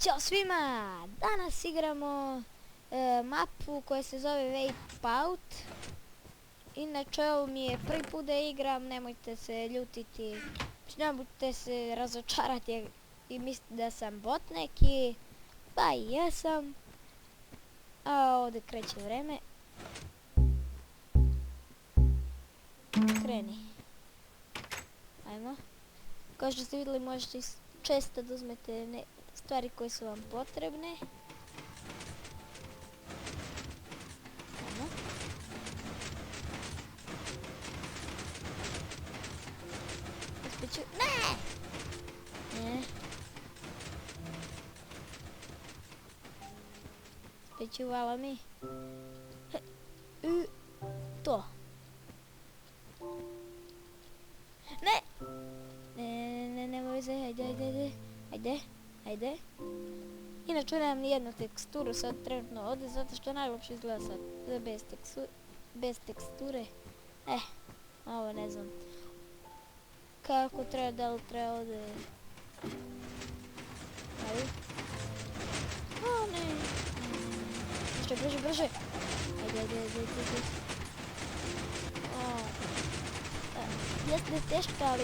Ćao svima! Danas igramo mapu koja se zove Wipeout. Inače ovo mi je prvi put da igram, nemojte se ljutiti, nemojte se razočarati i misliti da sam bot neki, pa i jesam. A ovdje kreće vreme. Kreni. Ajmo. Kao što ste vidjeli, možete često da uzmete stvari koje su vam potrebne. Ajmo. Uspjeću... Ne! Ne. Uspjeću, hvala mi. To. Ne! Nemoj se, ajde. Inače nemam nijednu teksturu sad trenutno ovdje, zato što najljepše izgleda sad bez teksture. Ovo ne znam kako treba, da li treba ovdje... Ajde. O ne! Brže! Ajde. Jeste teško, ali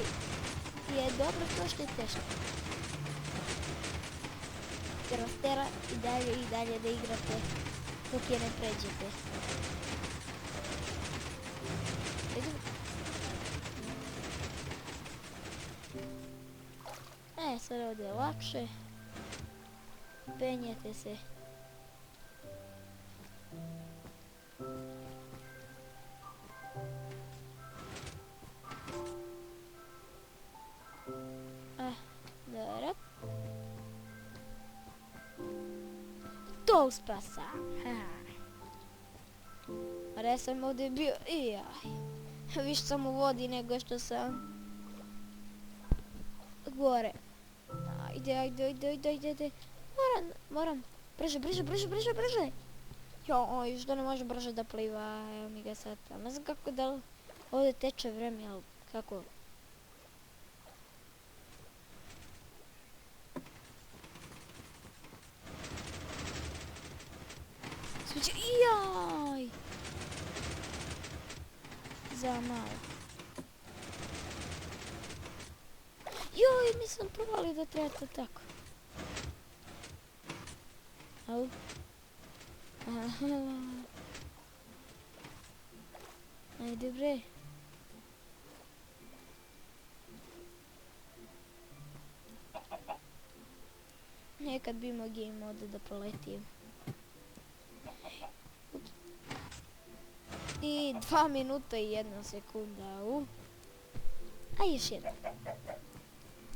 je dobro to što je teško. Jer vas tera i dalje da igrate dok je ne pređete. Sad ovdje je lakše. Penjete se. Dobro. To uspio sam. A ja sam ovdje bio... Više sam u vodi nego što sam gore. Ajde. Moram. Brže. Joj, što ne može brže da pliva. Evo mi ga sad. Ne znam kako da ovdje teče vreme, ali kako... Jaj! Za malo. Joj, nisam provalio da treba to tako. Au. Ajde bre. Nekad bi imao game mode da proletim. I 2 minuta i 1 sekunda. A još jedan.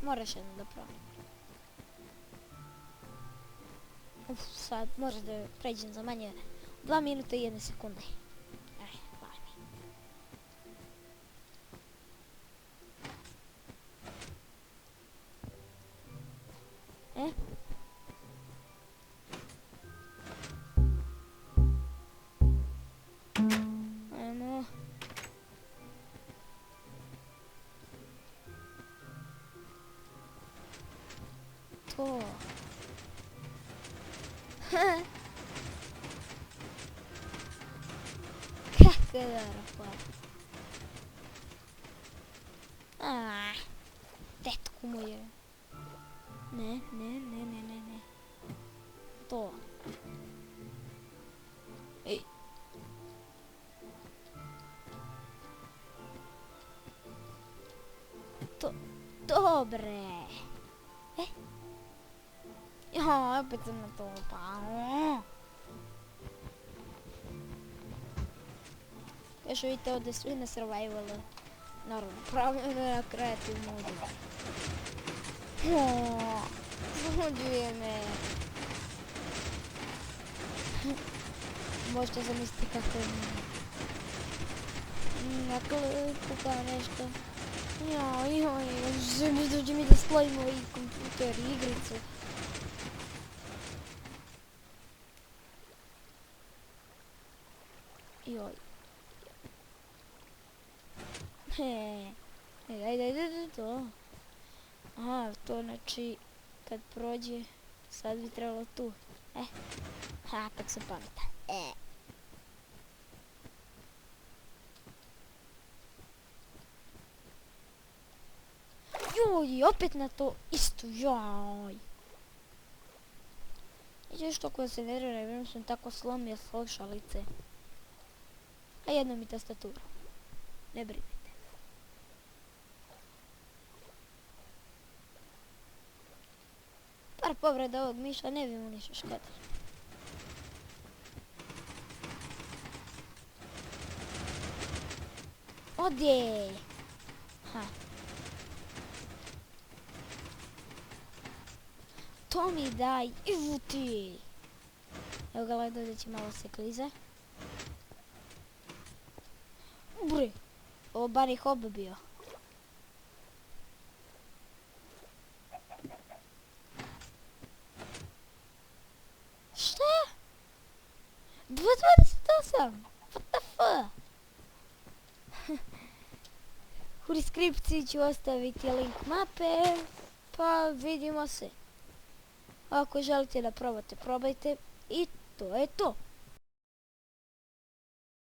Moraš jedno da probam. Sad možda da pređem za manje 2 minuta i 1 sekunde. Hvala mi. Ajmo. To. Kako da rapam. Tetku moje. Ne. To. Ej. To. Dobre. Opet sam na to upao. Još vidite ovdje svi na survivalu. Naravno, pravljeno na kreativ modu. Zluđuje me. Možete zamisliti kako je puka nešto. Joj, dođe mi da spojimo i kompjuter i igricu. Joj. Ajde, to. Aha, to znači kad prođe Sad bi trebalo tu. Ha, tak sam pametan. Joj, opet na to isto, joj. I još toliko se nervira, jer sam tako slomio slušalice. A jedno mi tastaturu. Ne brinite. Par povreda ovog miša ne bi mu ništa škodilo. Odje! Ha. To mi daj, ivu ti! Evo ga, gledaj da će malo se klize. Bre! Ovo bar ih obio. Šta? 2.28! What the fuck? U deskripciji ću ostaviti link mape, pa vidimo se. Ako želite da probate, probajte i to je to.